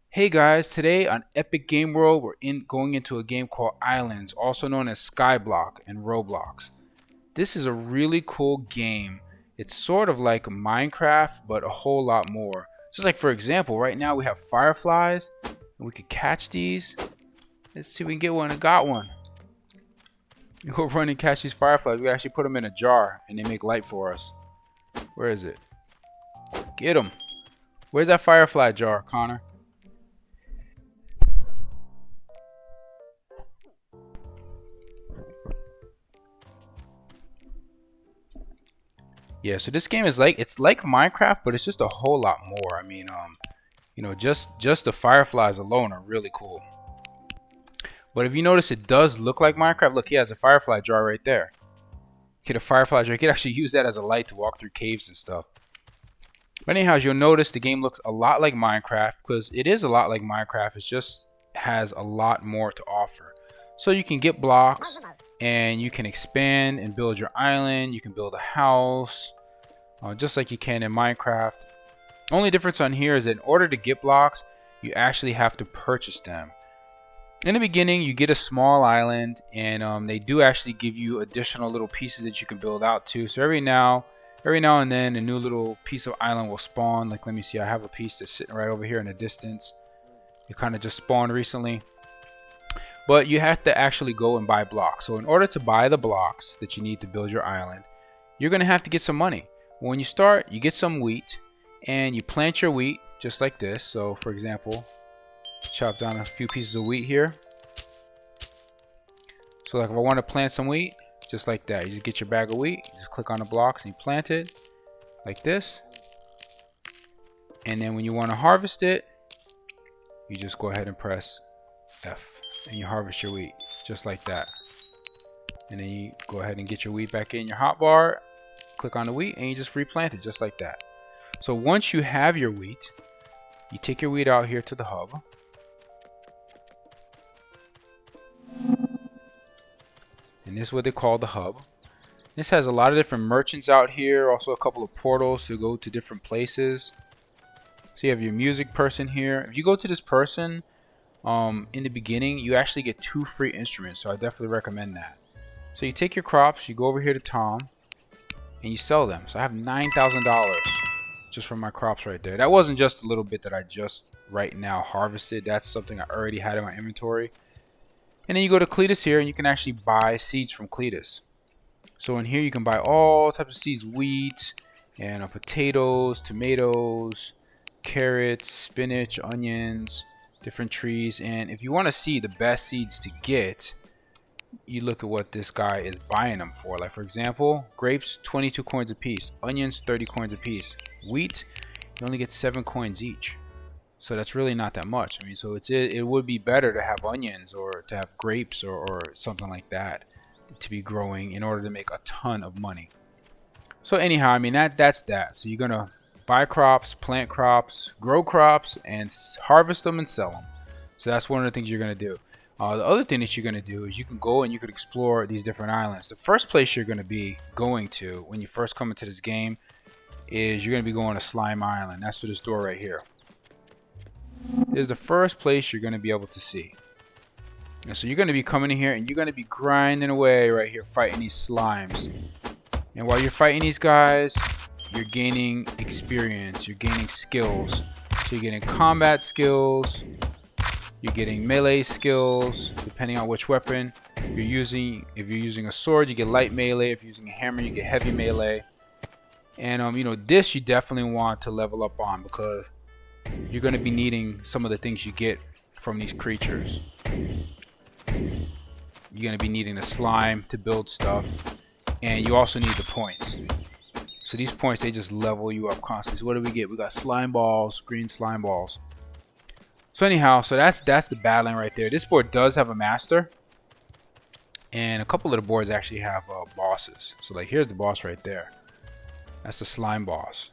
Hey guys, today on Epic Game World we're going into a game called Islands, also known as Skyblock and Roblox. This is a really cool game. It's sort of like Minecraft, but a whole lot more. Just like, for example, right now we have fireflies, and we could catch these. Let's see if we can get one. I got one. You go run and catch these fireflies. We actually put them in a jar, and they make light for us. Where is it? Get them. Where's that firefly jar, Connor? Yeah, so this game is it's like Minecraft, but it's just a whole lot more. I mean, you know, just the fireflies alone are really cool. But if you notice, it does look like Minecraft. Look, he has a firefly jar right there. Get a firefly jar. You can actually use that as a light to walk through caves and stuff. But anyhow, as you'll notice, the game looks a lot like Minecraft because it is a lot like Minecraft. It just has a lot more to offer. So you can get blocks and you can expand and build your island. You can build a house just like you can in Minecraft. Only difference on here is that in order to get blocks, you actually have to purchase them. In the beginning, you get a small island, and they do actually give you additional little pieces that you can build out to. So every now and then, a new little piece of island will spawn. Like, let me see, I have a piece that's sitting right over here in the distance. It kind of just spawned recently. But you have to actually go and buy blocks. So in order to buy the blocks that you need to build your island, you're going to have to get some money. When you start, you get some wheat, and you plant your wheat just like this. So, for example, chop down a few pieces of wheat here. So like if I want to plant some wheat, just like that, you just get your bag of wheat, you just click on the blocks and you plant it like this. And then when you want to harvest it, you just go ahead and press F and you harvest your wheat just like that. And then you go ahead and get your wheat back in your hotbar, click on the wheat, and you just replant it just like that. So once you have your wheat, you take your wheat out here to the hub. And this is what they call the hub. This has a lot of different merchants out here, also a couple of portals to go to different places. So you have your music person here. If you go to this person in the beginning, you actually get 2 free instruments, so I definitely recommend that. So you take your crops, you go over here to Tom, and you sell them. So I have $9,000 just from my crops right there. That wasn't just a little bit that I just right now harvested. That's something I already had in my inventory. And then you go to Cletus here, and you can actually buy seeds from Cletus. So in here you can buy all types of seeds, wheat, and potatoes, tomatoes, carrots, spinach, onions, different trees. And if you want to see the best seeds to get, you look at what this guy is buying them for. Like, for example, grapes, 22 coins a piece, onions, 30 coins a piece, wheat, you only get 7 coins each. So that's really not that much. I mean, so it would be better to have onions or to have grapes or something like that to be growing in order to make a ton of money. So anyhow, I mean, that's that. So you're going to buy crops, plant crops, grow crops, and harvest them and sell them. So that's one of the things you're going to do. The other thing that you're going to do is you can go and you can explore these different islands. The first place you're going to be going to when you first come into this game is you're going to be going to Slime Island. That's for this door right here. This is the first place you're going to be able to see. And so you're going to be coming in here and you're going to be grinding away right here fighting these slimes. And while you're fighting these guys, you're gaining experience, you're gaining skills. So you're getting combat skills, you're getting melee skills depending on which weapon you're using. If you're using a sword, you get light melee. If you're using a hammer, you get heavy melee. And you know, this you definitely want to level up on because you're going to be needing some of the things you get from these creatures. You're going to be needing the slime to build stuff, and you also need the points. So these points, they just level you up constantly. So what do we get? We got slime balls, green slime balls. So anyhow, so that's the battling right there. This board does have a master, and a couple of the boards actually have bosses. So like here's the boss right there. That's the slime boss.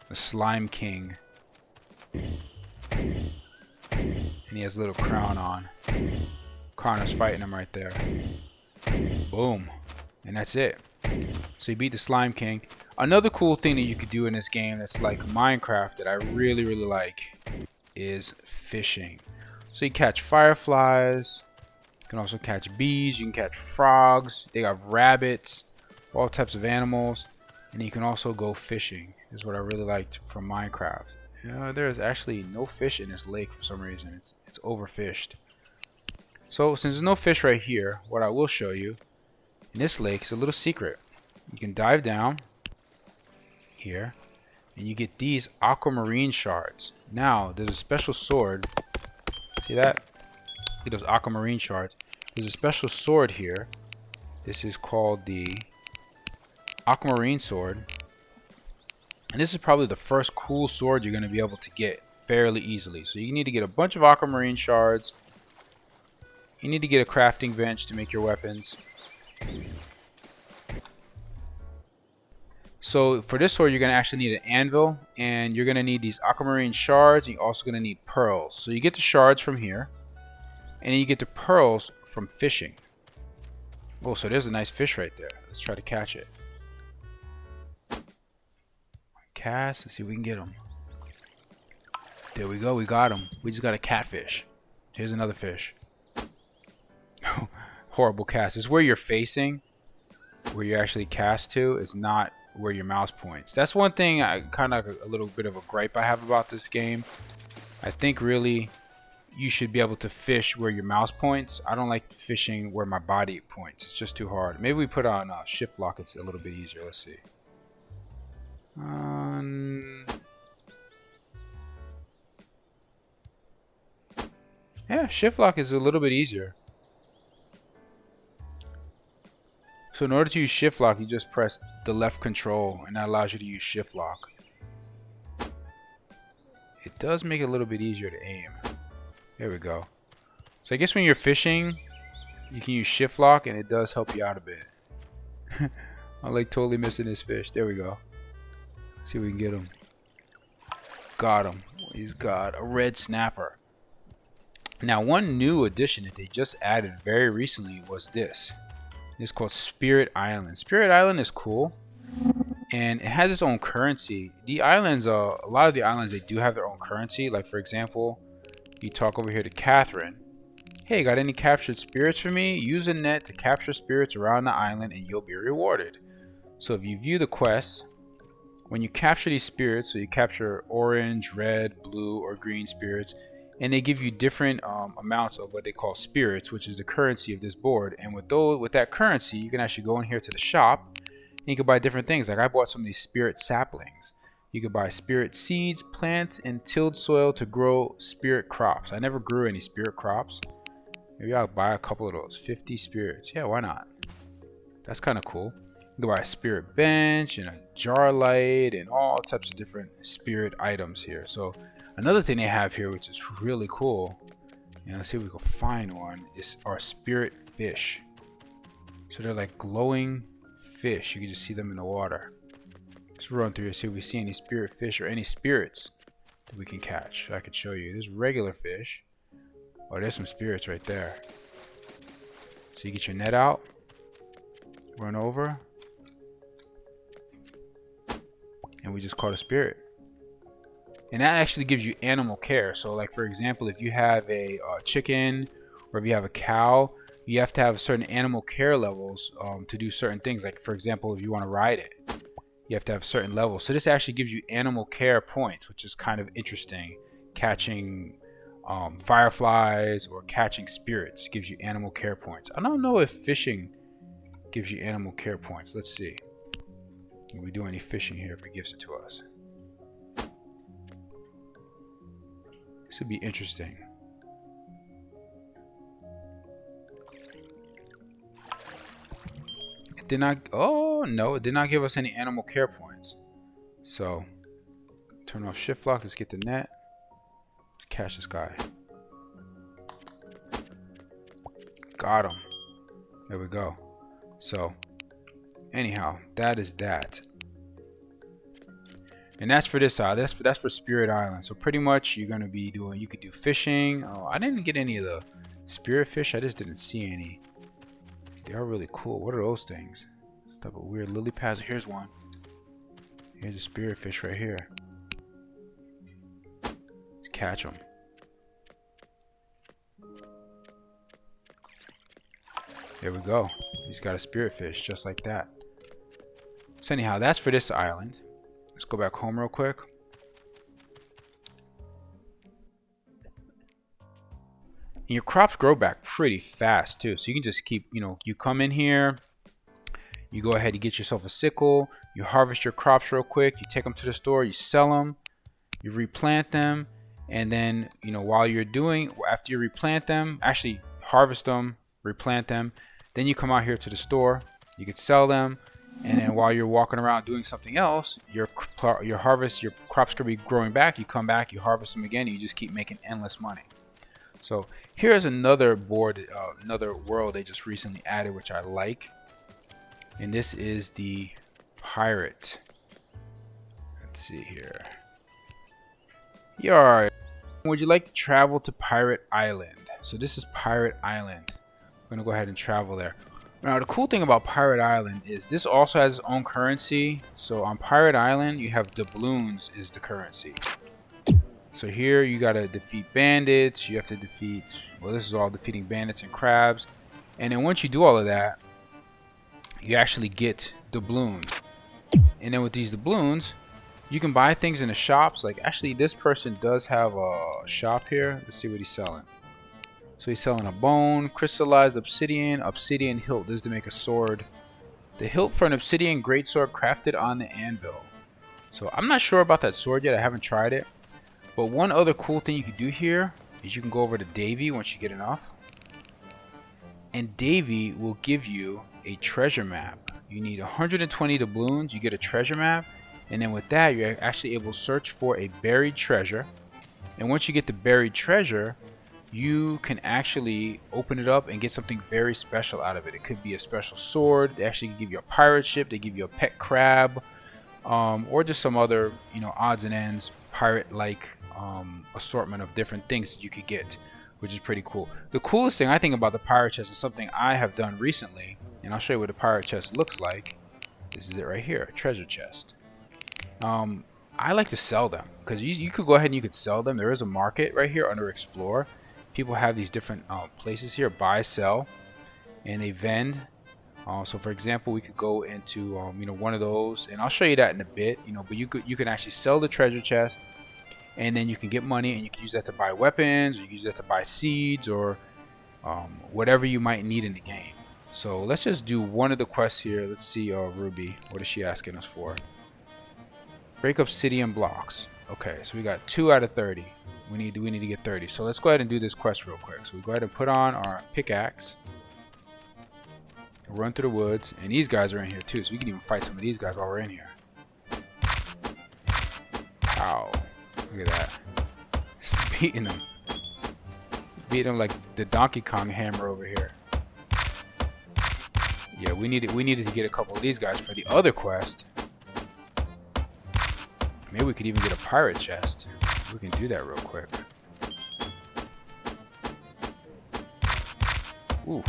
The Slime King. And he has a little crown on. Connor's fighting him right there. Boom. And that's it. So you beat the Slime King. Another cool thing that you could do in this game that's like Minecraft that I really like is fishing. So you catch fireflies, you can also catch bees, you can catch frogs, they got rabbits, all types of animals, and you can also go fishing. This is what I really liked from Minecraft. There is actually no fish in this lake for some reason. It's overfished. So since there's no fish right here, what I will show you in this lake is a little secret. You can dive down here and you get these Aquamarine shards. Now there's a special sword. See that? Look at those Aquamarine shards. There's a special sword here. This is called the Aquamarine Sword. And this is probably the first cool sword you're going to be able to get fairly easily. So you need to get a bunch of Aquamarine shards. You need to get a crafting bench to make your weapons. So for this sword, you're going to actually need an anvil, and you're going to need these Aquamarine shards, and you're also going to need pearls. So you get the shards from here, and then you get the pearls from fishing. Oh, so there's a nice fish right there. Let's try to catch it. Cast, let's see if we can get him. There we go, we got him. We just got a catfish. Here's another fish. Horrible cast. It's where you're facing, where you actually cast to, is not where your mouse points. That's one thing, kind of a little bit of a gripe I have about this game. I think really you should be able to fish where your mouse points. I don't like fishing where my body points. It's just too hard. Maybe we put on shift lock. It's a little bit easier. Let's see. Yeah, shift lock is a little bit easier. So in order to use shift lock, you just press the left control, and that allows you to use shift lock. It does make it a little bit easier to aim. There we go. So I guess when you're fishing, you can use shift lock, and it does help you out a bit. I'm like totally missing this fish. There we go. Let's see if we can get him. Got him. He's got a red snapper. Now, one new addition that they just added very recently was this. It's called Spirit Island. Spirit Island is cool, and it has its own currency. The islands, a lot of the islands, they do have their own currency. Like for example, you talk over here to Catherine. Hey, got any captured spirits for me? Use a net to capture spirits around the island, and you'll be rewarded. So if you view the quest, when you capture these spirits, so you capture orange, red, blue, or green spirits, and they give you different amounts of what they call spirits, which is the currency of this board. And with that currency, you can actually go in here to the shop, and you can buy different things. Like I bought some of these spirit saplings. You can buy spirit seeds, plants, and tilled soil to grow spirit crops. I never grew any spirit crops. Maybe I'll buy a couple of those. 50 spirits. Yeah, why not? That's kind of cool. You can buy a spirit bench and a jar light and all types of different spirit items here. So another thing they have here, which is really cool, and let's see if we can find one, is our spirit fish. So they're like glowing fish. You can just see them in the water. Let's run through here, see if we see any spirit fish or any spirits that we can catch. I could show you. There's regular fish. Oh, there's some spirits right there. So you get your net out, run over, and we just caught a spirit. And that actually gives you animal care. So like for example, if you have a chicken or if you have a cow, you have to have certain animal care levels to do certain things. Like for example, if you want to ride it, you have to have certain levels. So this actually gives you animal care points, which is kind of interesting. Catching fireflies or catching spirits gives you animal care points. I don't know if fishing gives you animal care points. Let's see if we do any fishing here, if it gives it to us. This would be interesting. It did not. Oh no, it did not give us any animal care points. So turn off shift lock. Let's get the net. Let's catch this guy. Got him. There we go. So anyhow, that is that. And that's for this side. That's for Spirit Island. So pretty much you're gonna be doing. You could do fishing. Oh, I didn't get any of the spirit fish. I just didn't see any. They are really cool. What are those things? type of weird lily pads. Here's one. Here's a spirit fish right here. Let's catch them. There we go. He's got a spirit fish just like that. So anyhow, that's for this island. Let's go back home real quick. And your crops grow back pretty fast too. So you can just keep, you come in here, you go ahead, you get yourself a sickle, you harvest your crops real quick, you take them to the store, you sell them, you replant them, and then, while you're after you replant them, actually harvest them, replant them, then you come out here to the store, you can sell them, and then while you're walking around doing something else, your crops could be growing back, you come back, you harvest them again, and you just keep making endless money. So here's another board, another world they just recently added, which I like. And this is the pirate. Let's see here. Yar. Would you like to travel to Pirate Island? So this is Pirate Island. I'm going to go ahead and travel there. Now the cool thing about Pirate Island is this also has its own currency. So on Pirate Island, you have doubloons is the currency. So here you gotta defeat bandits, you have to defeat, well, this is all defeating bandits and crabs. And then once you do all of that, you actually get doubloons. And then with these doubloons, you can buy things in the shops. Like actually this person does have a shop here. Let's see what he's selling. So he's selling a bone, crystallized obsidian, obsidian hilt. This is to make a sword. The hilt for an obsidian greatsword crafted on the anvil. So I'm not sure about that sword yet, I haven't tried it. But one other cool thing you can do here is you can go over to Davy once you get enough. And Davy will give you a treasure map. You need 120 doubloons, you get a treasure map. And then with that, you're actually able to search for a buried treasure. And once you get the buried treasure, you can actually open it up and get something very special out of it. It could be a special sword. They actually give you a pirate ship. They give you a pet crab. Or just some other, odds and ends, pirate-like assortment of different things that you could get, which is pretty cool. The coolest thing I think about the pirate chest is something I have done recently, and I'll show you what a pirate chest looks like. This is it right here, a treasure chest. I like to sell them because you could go ahead and you could sell them. There is a market right here under Explore. People have these different places here, buy, sell, and they vend. So for example, we could go into one of those, and I'll show you that in a bit. But you can actually sell the treasure chest, and then you can get money, and you can use that to buy weapons, or you can use that to buy seeds, or whatever you might need in the game. So let's just do one of the quests here. Let's see, Ruby, what is she asking us for? Break obsidian blocks. Okay, so we got 2 out of 30. We need to get 30. So let's go ahead and do this quest real quick. So we go ahead and put on our pickaxe. Run through the woods, and these guys are in here too, so we can even fight some of these guys while we're in here. Ow. Look at that. Just beating them. Beating them like the Donkey Kong hammer over here. Yeah, we needed to get a couple of these guys for the other quest. Maybe we could even get a pirate chest. We can do that real quick. Ooh.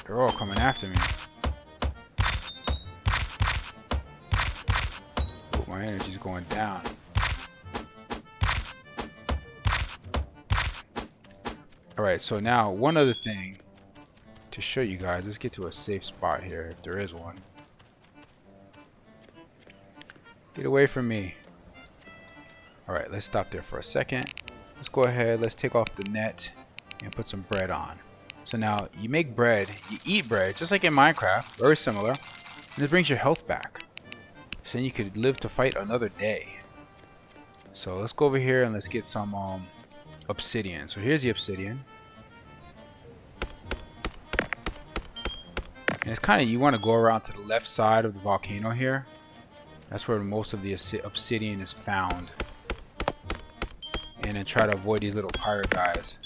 They're all coming after me. Oh, my energy's going down. Alright, so now one other thing to show you guys. Let's get to a safe spot here, if there is one. Get away from me. Alright, let's stop there for a second. Let's go ahead, let's take off the net and put some bread on. So now you make bread, you eat bread, just like in Minecraft, very similar, and it brings your health back. So then you could live to fight another day. So let's go over here and let's get some obsidian. So here's the obsidian. And it's kind of, you want to go around to the left side of the volcano here. That's where most of the obsidian is found. And then try to avoid these little pirate guys.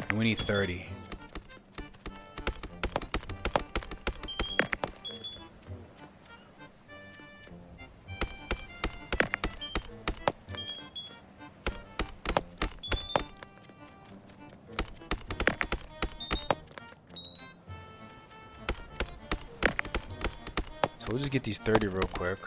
And we need 30. So we'll just get these 30 real quick.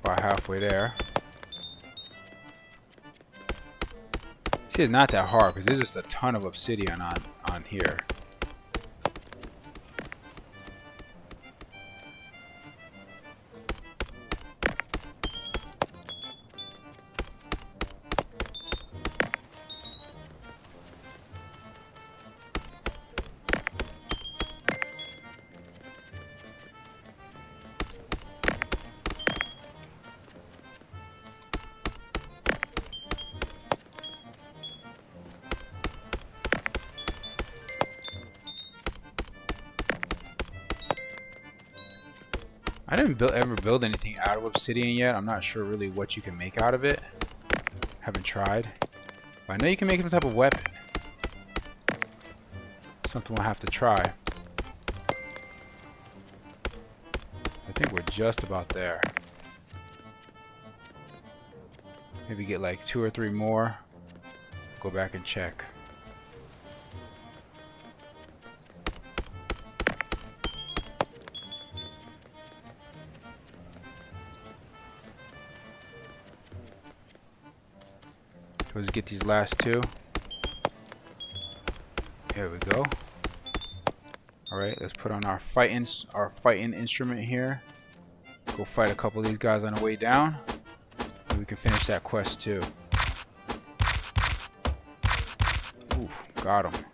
About halfway there. See, it's not that hard because there's just a ton of obsidian on here. I didn't ever build anything out of obsidian yet. I'm not sure really what you can make out of it. Haven't tried. But I know you can make some type of weapon. Something we'll have to try. I think we're just about there. Maybe get like 2 or 3 more. Go back and check. Let's get these last 2. There we go. Alright, let's put on our fighting instrument here. Go fight a couple of these guys on the way down. And we can finish that quest too. Ooh, got him.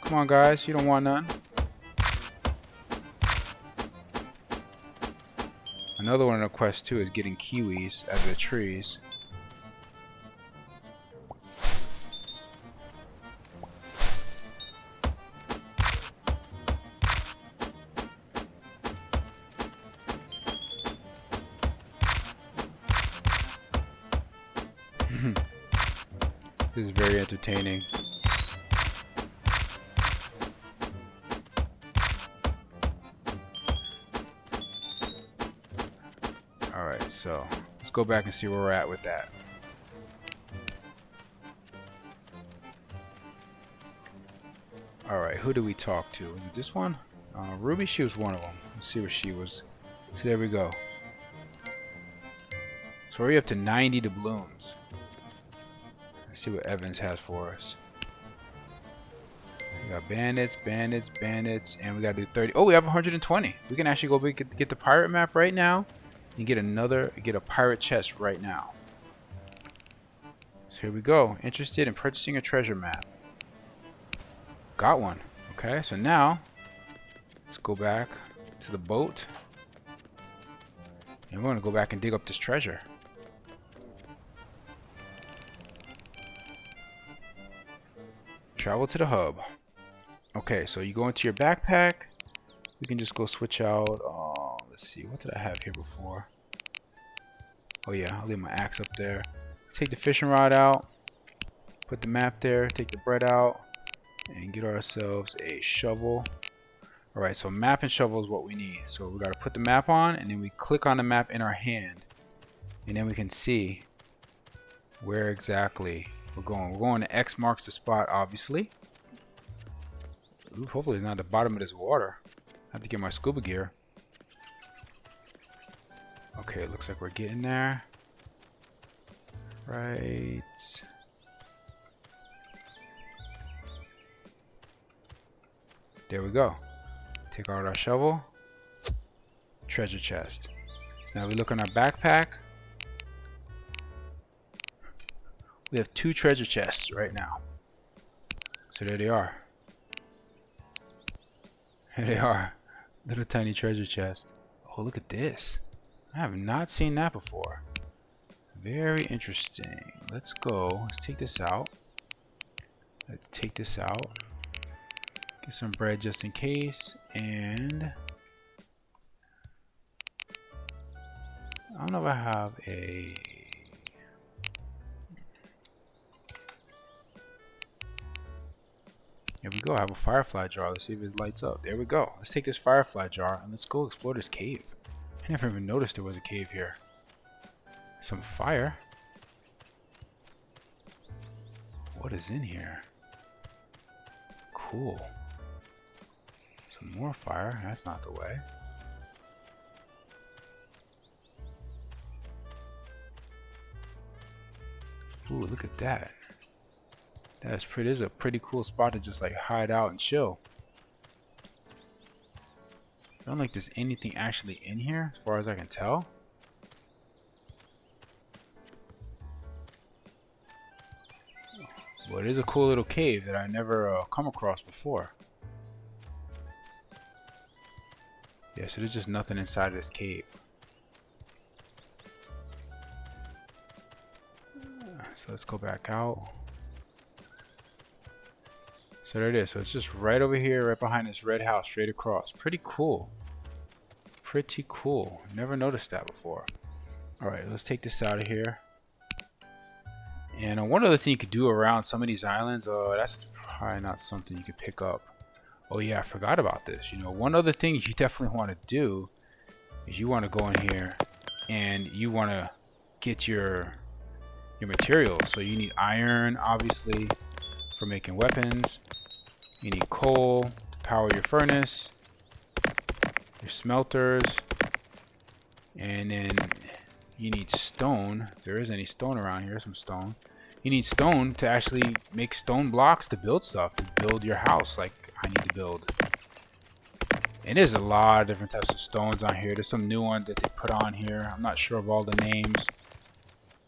Come on guys, you don't want none. Another one of the quests too is getting kiwis out of the trees. This is very entertaining. Alright, so let's go back and see where we're at with that. Alright, who do we talk to? Was it this one? Ruby, she was one of them. Let's see where she was. So there we go. So we're up to 90 doubloons. Let's see what Evans has for us. We got bandits, bandits, bandits, and we gotta do 30. Oh, we have 120. We can actually go get the pirate map right now and get a pirate chest right now. So here we go. Interested in purchasing a treasure map. Got one. Okay, so now let's go back to the boat. And we're gonna go back and dig up this treasure. Travel to the hub. Okay, so you go into your backpack. We can just go switch out. Let's see, what did I have here before? Oh yeah, I'll leave my axe up there. Take the fishing rod out. Put the map there. Take the bread out. And get ourselves a shovel. Alright, so map and shovel is what we need. So we gotta put the map on, and then we click on the map in our hand. And then we can see where exactly we're going. We're going to X marks the spot, obviously. Ooh, hopefully it's not at the bottom of this water. I have to get my scuba gear. Okay, it looks like we're getting there. Right. There we go. Take out our shovel. Treasure chest. So now we look in our backpack. We have 2 treasure chests right now. So there they are. Here they are. Little tiny treasure chest. Oh, look at this. I have not seen that before. Very interesting. Let's go. Let's take this out. Let's take this out. Get some bread just in case. And I don't know if I have a... Here we go. I have a firefly jar. Let's see if it lights up. There we go. Let's take this firefly jar and let's go explore this cave. I never even noticed there was a cave here. Some fire. What is in here? Cool. Some more fire. That's not the way. Ooh, look at that. That's pretty. This is a pretty cool spot to just like hide out and chill. I don't think there's anything actually in here as far as I can tell. But it is a cool little cave that I never come across before. Yeah, so there's just nothing inside of this cave. So let's go back out. So there it is. So it's just right over here, right behind this red house, straight across. Pretty cool. Pretty cool. Never noticed that before. Alright, let's take this out of here. And one other thing you could do around some of these islands, that's probably not something you could pick up. Oh yeah, I forgot about this. You know, one other thing you definitely want to do is you want to go in here and you want to get your materials. So you need iron, obviously, for making weapons. You need coal to power your furnace, your smelters, and then you need stone. If there is any stone around here, some stone. You need stone to actually make stone blocks to build stuff, to build your house like I need to build. And there's a lot of different types of stones on here. There's some new ones that they put on here. I'm not sure of all the names,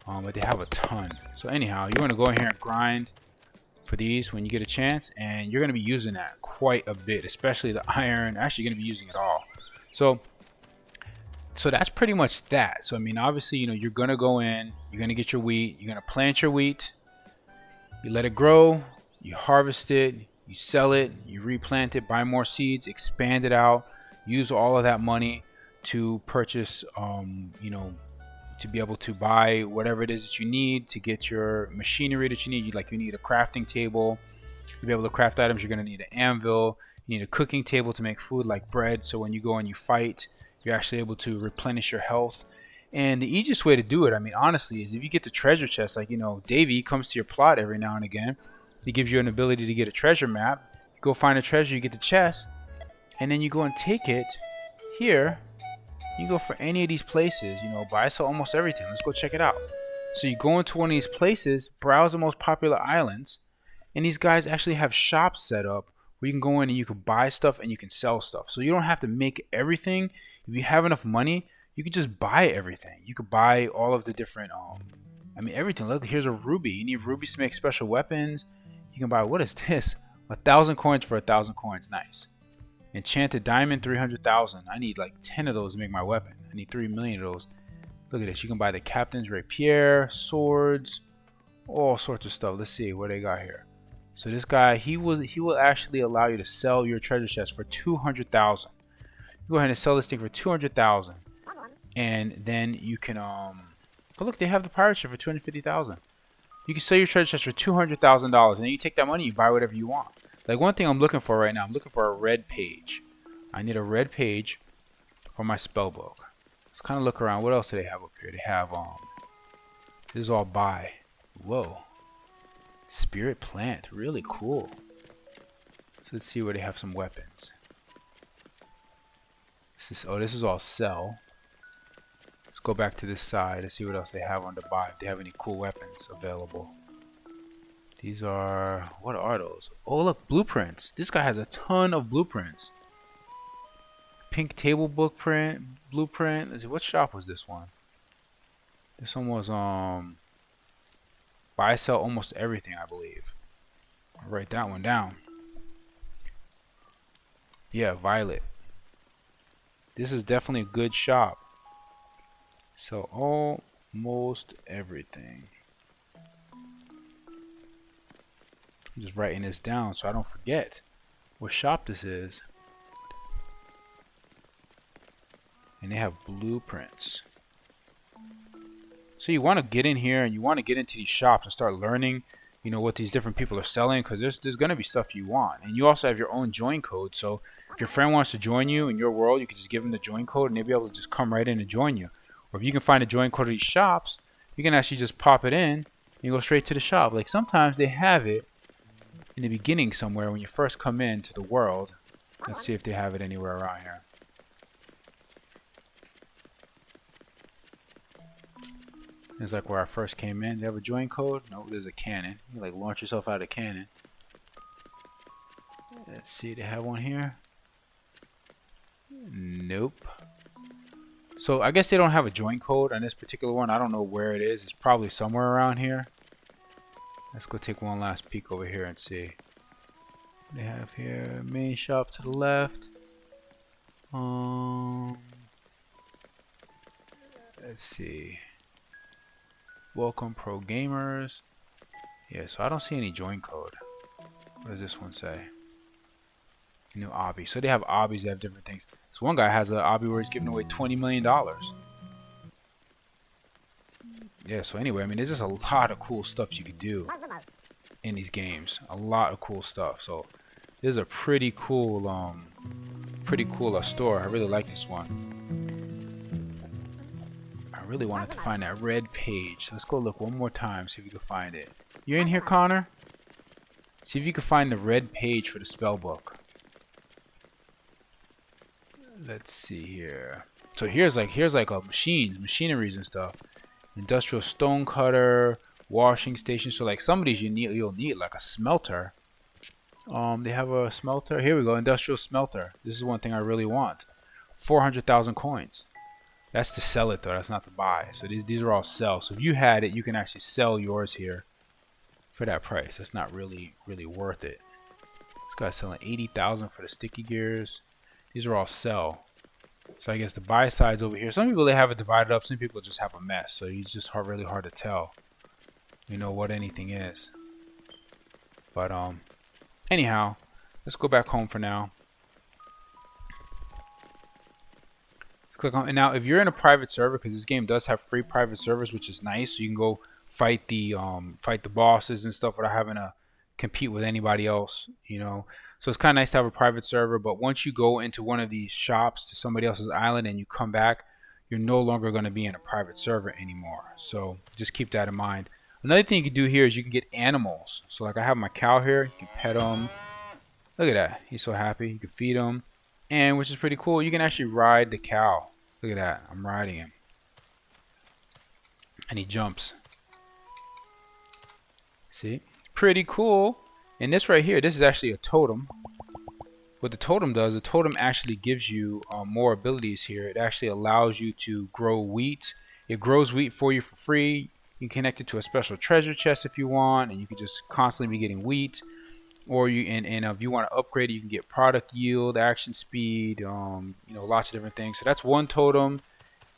but they have a ton. So anyhow, you want to go in here and grind for these when you get a chance, and you're going to be using that quite a bit, especially the iron. Actually, you're going to be using it all. So that's pretty much that. So I mean, obviously, you know, you're going to go in, you're going to get your wheat, you're going to plant your wheat, you let it grow, you harvest it, you sell it, you replant it, buy more seeds, expand it out, use all of that money to purchase, you know, to be able to buy whatever it is that you need to get your machinery that you need. Like you need a crafting table to be able to craft items. You're going to need an anvil. You need a cooking table to make food like bread. So when you go and you fight, you're actually able to replenish your health. And the easiest way to do it, I mean, honestly, is if you get the treasure chest. Like, you know, Davey comes to your plot every now and again. He gives you an ability to get a treasure map. You go find a treasure, you get the chest, and then you go and take it here. You go for any of these places, you know, buy, sell almost everything. Let's go check it out. So you go into one of these places, browse the most popular islands, and these guys actually have shops set up where you can go in and you can buy stuff and you can sell stuff. So you don't have to make everything. If you have enough money, you can just buy everything. You could buy all of the different, I mean, everything. Look, here's a ruby. You need rubies to make special weapons. You can buy, what is this? 1,000 coins for 1,000 coins. Nice. Enchanted diamond, 300,000. I need like 10 of those to make my weapon. I need 3 million of those. Look at this. You can buy the captain's rapier, swords, all sorts of stuff. Let's see what they got here. So this guy, he will actually allow you to sell your treasure chest for 200,000. You go ahead and sell this thing for 200,000, and then you can oh look, they have the pirate ship for 250,000. You can sell your treasure chest for $200,000, and then you take that money, you buy whatever you want. Like one thing I'm looking for right now, I'm looking for a red page. I need a red page for my spellbook. Let's kind of look around. What else do they have up here? They have this is all buy. Whoa. Spirit plant, really cool. So let's see where they have some weapons. This is all sell. Let's go back to this side and see what else they have on the buy. If they have any cool weapons available. These are, what are those? Oh look, blueprints. This guy has a ton of blueprints. Pink table blueprint. Let's see, what shop was this one? This one was buy, sell almost everything, I believe. I'll write that one down. Yeah, Violet. This is definitely a good shop. Sell almost everything. I'm just writing this down so I don't forget what shop this is. And they have blueprints. So you want to get in here and you want to get into these shops and start learning you know, what these different people are selling, because there's going to be stuff you want. And you also have your own join code. So if your friend wants to join you in your world, you can just give them the join code and they'll be able to just come right in and join you. Or if you can find a join code of these shops, you can actually just pop it in and go straight to the shop. Like sometimes they have it in the beginning somewhere when you first come into the world. Let's see if they have it anywhere around here. It's like where I first came in. Do you have a join code? No, there's a cannon. You like launch yourself out of a cannon. Let's see, they have one here. Nope. So I guess they don't have a join code on this particular one. I don't know where it is. It's probably somewhere around here. Let's go take one last peek over here and see. They have here main shop to the left. Let's see. Welcome pro gamers. Yeah, so I don't see any join code. What does this one say? New obby. So they have obbies that have different things. So one guy has an obby where he's giving away $20 million. Yeah, so anyway, I mean, there's just a lot of cool stuff you could do in these games. A lot of cool stuff. So this is a pretty cool store. I really like this one. I really wanted to find that red page. Let's go look one more time, see if we can find it. You're in here, Connor? See if you can find the red page for the spell book. Let's see here. So here's like a machineries and stuff. Industrial stone cutter, washing station. So like some of these you'll need like a smelter. They have a smelter. Here we go, industrial smelter. This is one thing I really want. 400,000 coins. That's to sell it though. That's not to buy. So these are all sell. So if you had it, you can actually sell yours here for that price. That's not really worth it. This guy's selling 80,000 for the sticky gears. These are all sell. So I guess the buy side's over here. Some people, they have it divided up. Some people just have a mess. So it's just really hard to tell, you know, what anything is. But anyhow, let's go back home for now. Click on, and now if you're in a private server, because this game does have free private servers, which is nice, so you can go fight the bosses and stuff without having to compete with anybody else, you know. So it's kind of nice to have a private server. But once you go into one of these shops to somebody else's island and you come back, you're no longer going to be in a private server anymore. So just keep that in mind. Another thing you can do here is you can get animals. So like I have my cow here. You can pet him. Look at that. He's so happy. You can feed him. And which is pretty cool, you can actually ride the cow. Look at that. I'm riding him. And he jumps. See? Pretty cool. And this right here, this is actually a totem. What the totem does, the totem actually gives you more abilities here. It actually allows you to grow wheat. It grows wheat for you for free. You can connect it to a special treasure chest if you want, and you can just constantly be getting wheat. Or you and if you want to upgrade it, you can get product yield, action speed, you know, lots of different things. So that's one totem,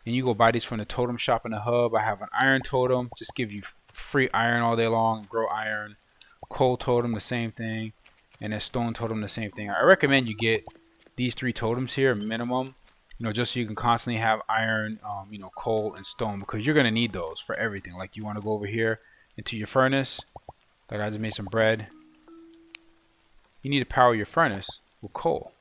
and you go buy these from the totem shop in the hub. I have an iron totem, just give you free iron all day long, grow iron. Coal totem, the same thing, and a stone totem, the same thing. I recommend you get these 3 totems here minimum, you know, just so you can constantly have iron, you know, coal and stone, because you're gonna need those for everything. Like you want to go over here into your furnace. Like I just made some bread. You need to power your furnace with coal.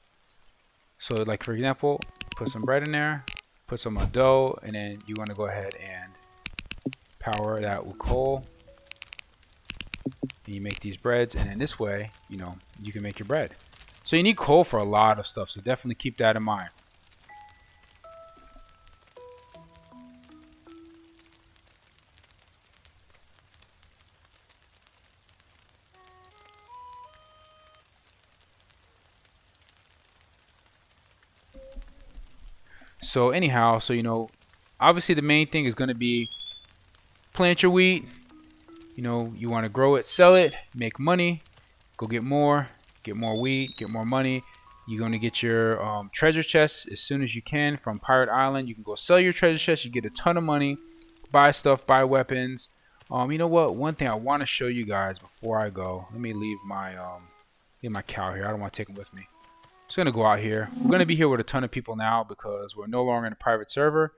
So like for example, put some bread in there, put some dough, and then you want to go ahead and power that with coal. And you make these breads, and in this way, you know, you can make your bread. So you need coal for a lot of stuff, so definitely keep that in mind. So anyhow, so you know, obviously the main thing is going to be plant your wheat. You know, you want to grow it, sell it, make money, go get more wheat, get more money. You're going to get your treasure chests as soon as you can from Pirate Island. You can go sell your treasure chests. You get a ton of money, buy stuff, buy weapons. You know what? One thing I want to show you guys before I go. Let me leave my cow here. I don't want to take him with me. Just going to go out here. We're going to be here with a ton of people now because we're no longer in a private server.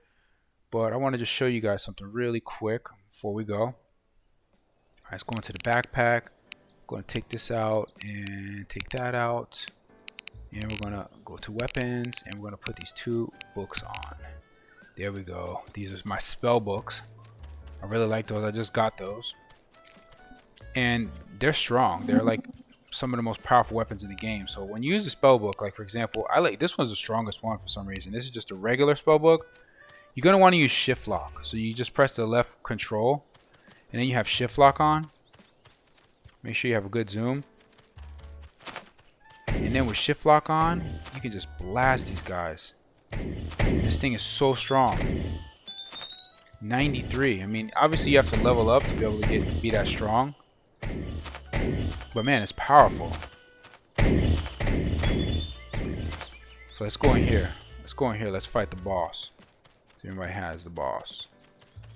But I want to just show you guys something really quick before we go. let's go into the backpack. Going to take this out and take that out. And we're going to go to weapons and we're going to put these 2 books on. There we go. These are my spell books. I really like those. I just got those. And they're strong. They're like some of the most powerful weapons in the game. So when you use a spell book, like for example, I like this one's the strongest one for some reason. This is just a regular spell book. You're going to want to use shift lock. So you just press the left control and then you have shift lock on. Make sure you have a good zoom. And then with shift lock on, you can just blast these guys. This thing is so strong. 93. I mean, obviously you have to level up to be able to be that strong. But man, it's powerful. So let's go in here. Let's go in here. Let's fight the boss. So everybody has the boss.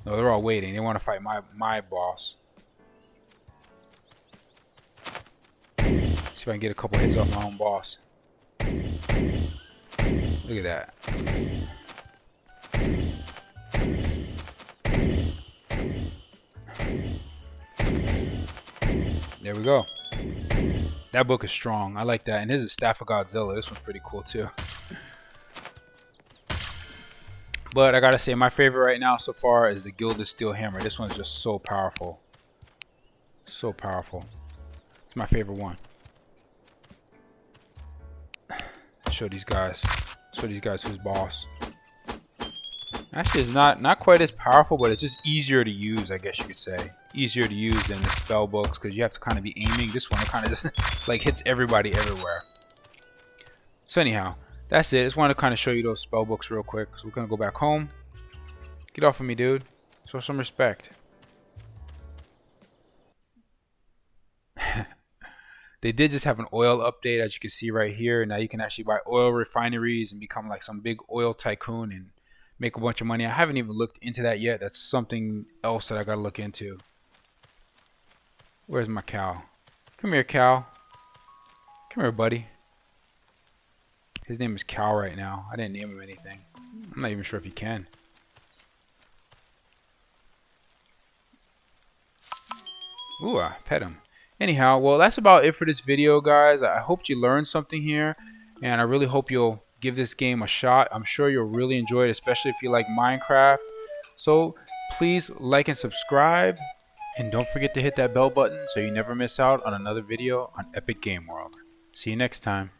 No, they're all waiting. They want to fight my boss. See if I can get a couple hits off my own boss. Look at that. There we go. That book is strong. I like that. And this is Staff of Godzilla. This one's pretty cool too. But I gotta say, my favorite right now so far is the Gilded Steel Hammer. This one's just so powerful. So powerful. It's my favorite one. Show these guys who's boss. Actually, it's not quite as powerful, but it's just easier to use, I guess you could say. Easier to use than the spell books because you have to kind of be aiming. This one kind of just like hits everybody everywhere. So anyhow, that's it. Just wanted to kind of show you those spell books real quick. So we're gonna go back home. Get off of me, dude. Show some respect. They did just have an oil update, as you can see right here. Now you can actually buy oil refineries and become like some big oil tycoon and make a bunch of money. I haven't even looked into that yet. That's something else that I gotta look into. Where's my cow? Come here, cow. Come here, buddy. His name is Cow right now. I didn't name him anything. I'm not even sure if he can. Ooh, I pet him. Anyhow, well, that's about it for this video, guys. I hope you learned something here, and I really hope you'll give this game a shot. I'm sure you'll really enjoy it, especially if you like Minecraft. So please like and subscribe, and don't forget to hit that bell button so you never miss out on another video on Epic Game World. See you next time.